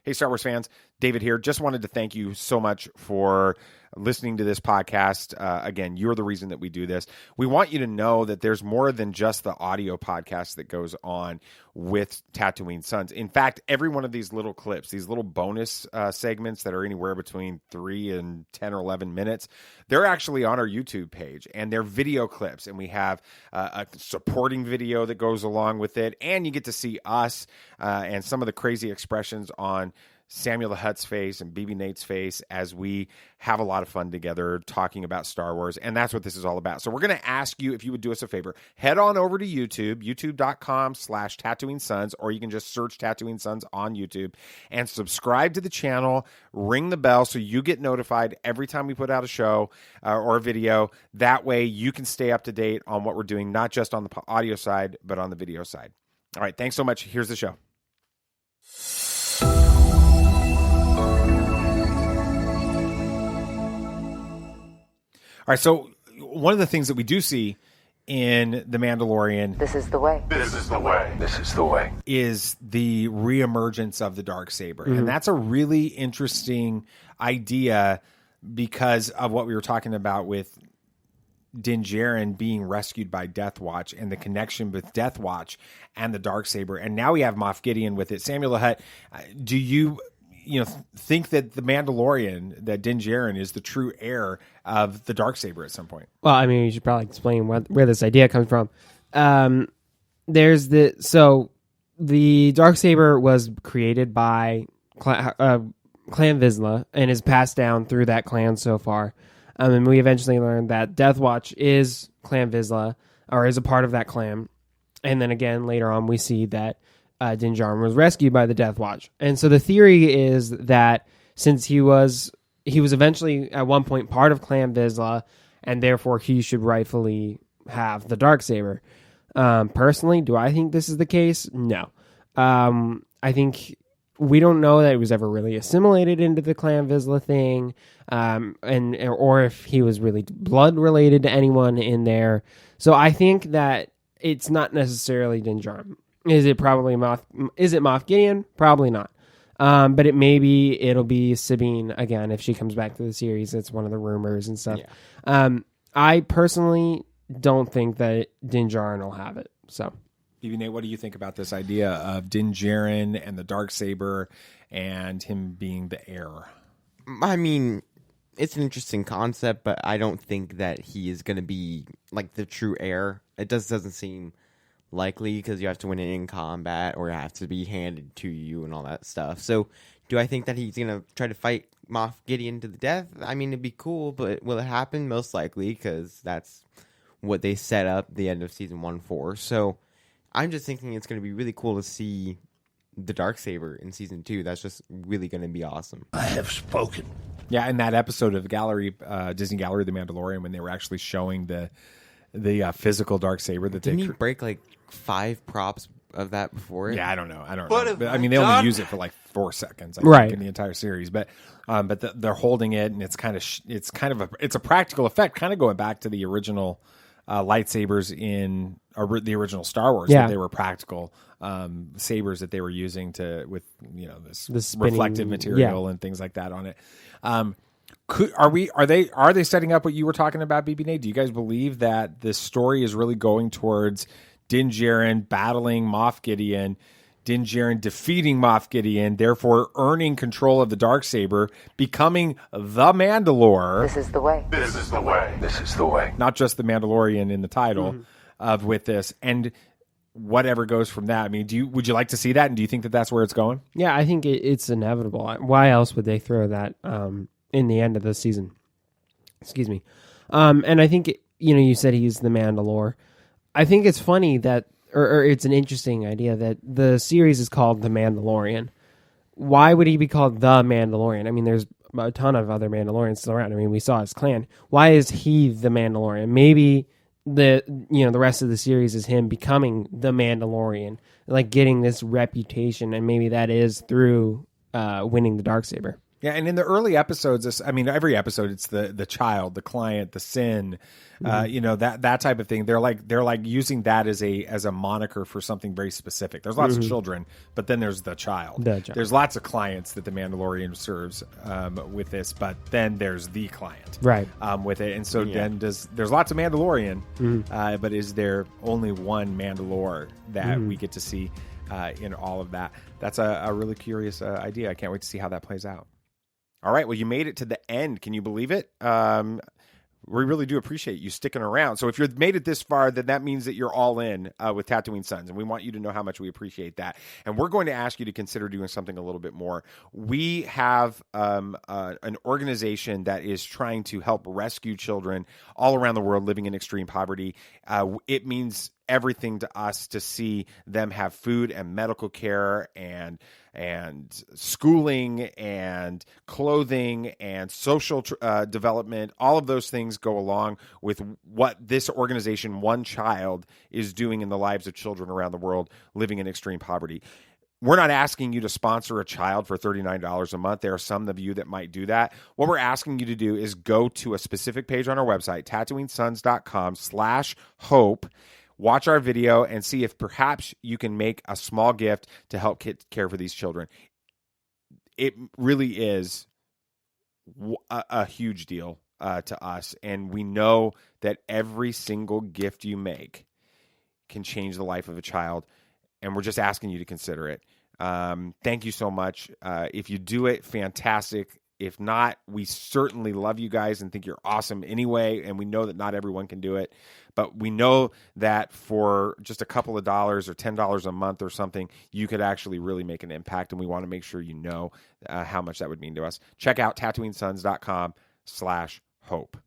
Hey, Star Wars fans, David here. Just wanted to thank you so much for listening to this podcast. Again, you're the reason that we do this. We want you to know that there's more than just the audio podcast that goes on with Tatooine Sons. In fact, every one of these little clips, these little bonus segments that are anywhere between 3 and 10 or 11 minutes, they're actually on our YouTube page, and they're video clips, and we have a supporting video that goes along with it, and you get to see us and some of the crazy expressions on Samuel the Hutt's face and BB Nate's face as we have a lot of fun together talking about Star Wars. And that's what this is all about. So we're going to ask you if you would do us a favor. Head on over to YouTube, youtube.com/Tatooine Sons, or you can just search Tatooine Sons on YouTube and subscribe to the channel. Ring the bell so you get notified every time we put out a show or a video. That way you can stay up to date on what we're doing, not just on the audio side, but on the video side. All right. Thanks so much. Here's the show. All right, so one of the things that we do see in The Mandalorian... This is the way. This is the way. This is the way. ...is the reemergence of the Darksaber. And that's a really interesting idea because of what we were talking about with Din Djarin being rescued by Death Watch and the connection with Death Watch and the Darksaber. And now we have Moff Gideon with it. Samuel the Hutt, do you think that the Mandalorian, that Din Djarin is the true heir of the Darksaber at some point? Well, I mean, you should probably explain where this idea comes from. The Darksaber was created by Clan Vizsla and is passed down through that clan so far. And we eventually learned that Death Watch is Clan Vizsla, or is a part of that clan. And then again, later on, we see that Din Djarin was rescued by the Death Watch. And so the theory is that since he was eventually at one point part of Clan Vizsla, and therefore he should rightfully have the Darksaber. Personally, do I think this is the case? No. I think we don't know that he was ever really assimilated into the Clan Vizsla thing, or if he was really blood related to anyone in there. So I think that it's not necessarily Din Djarin. Is it Moff Gideon? Probably not. But it'll be Sabine again if she comes back to the series. It's one of the rumors and stuff. Yeah. I personally don't think that Din Djarin will have it. So, BB Nate, what do you think about this idea of Din Djarin and the Darksaber and him being the heir? I mean, it's an interesting concept, but I don't think that he is going to be like the true heir. It doesn't seem likely because you have to win it in combat or it has to be handed to you and all that stuff. So do I think that he's going to try to fight Moff Gideon to the death? I mean, it'd be cool, but will it happen? Most likely, because that's what they set up the end of season 1 for. So I'm just thinking it's going to be really cool to see the Darksaber in season 2. That's just really going to be awesome. I have spoken. Yeah, in that episode of Disney Gallery, The Mandalorian, when they were actually showing the physical Darksaber that Didn't he break like 5 props of that before? Yeah, I don't know. But, I mean, they only use it for like 4 seconds, I right, think, in the entire series. But they're holding it, and it's a practical effect, kind of going back to the original lightsabers in the original Star Wars. Yeah, that they were practical sabers that they were using this spinning, reflective material and things like that on it. Are they setting up what you were talking about, BB Nate? Do you guys believe that this story is really going towards Din Djarin battling Moff Gideon, Din Djarin defeating Moff Gideon, therefore earning control of the Darksaber, becoming the Mandalore? This is the way. This is the way. This is the way. Not just the Mandalorian in the title with this, and whatever goes from that. I mean, would you like to see that, and do you think that that's where it's going? Yeah, I think it's inevitable. Why else would they throw that in the end of the season? Excuse me. And I think, you said he's the Mandalore. I think it's funny that, or it's an interesting idea that the series is called The Mandalorian. Why would he be called The Mandalorian? I mean, there's a ton of other Mandalorians still around. I mean, we saw his clan. Why is he the Mandalorian? Maybe the rest of the series is him becoming the Mandalorian, like getting this reputation, and maybe that is through winning the Darksaber. Yeah, and in the early episodes, every episode, it's the child, the client, the sin, that type of thing. They're like using that as a moniker for something very specific. There's lots of children, but then there's the child. There's lots of clients that the Mandalorian serves with this, but then there's the client, right? With it, and so then there's lots of Mandalorian, but is there only one Mandalore that we get to see in all of that? That's a really curious idea. I can't wait to see how that plays out. All right. Well, you made it to the end. Can you believe it? We really do appreciate you sticking around. So if you've made it this far, then that means that you're all in with Tatooine Sons, and we want you to know how much we appreciate that. And we're going to ask you to consider doing something a little bit more. We have an organization that is trying to help rescue children all around the world living in extreme poverty. It means everything to us to see them have food and medical care and schooling and clothing and social development. All of those things go along with what this organization, One Child, is doing in the lives of children around the world living in extreme poverty. We're not asking you to sponsor a child for $39 a month. There are some of you that might do that. What we're asking you to do is go to a specific page on our website, TatooineSons.com/hope. Watch our video and see if perhaps you can make a small gift to help care for these children. It really is a huge deal to us, and we know that every single gift you make can change the life of a child, and we're just asking you to consider it. Thank you so much. If you do it, fantastic. If not, we certainly love you guys and think you're awesome anyway, and we know that not everyone can do it. But we know that for just a couple of dollars or $10 a month or something, you could actually really make an impact, and we want to make sure you know how much that would mean to us. Check out TatooineSons.com/hope.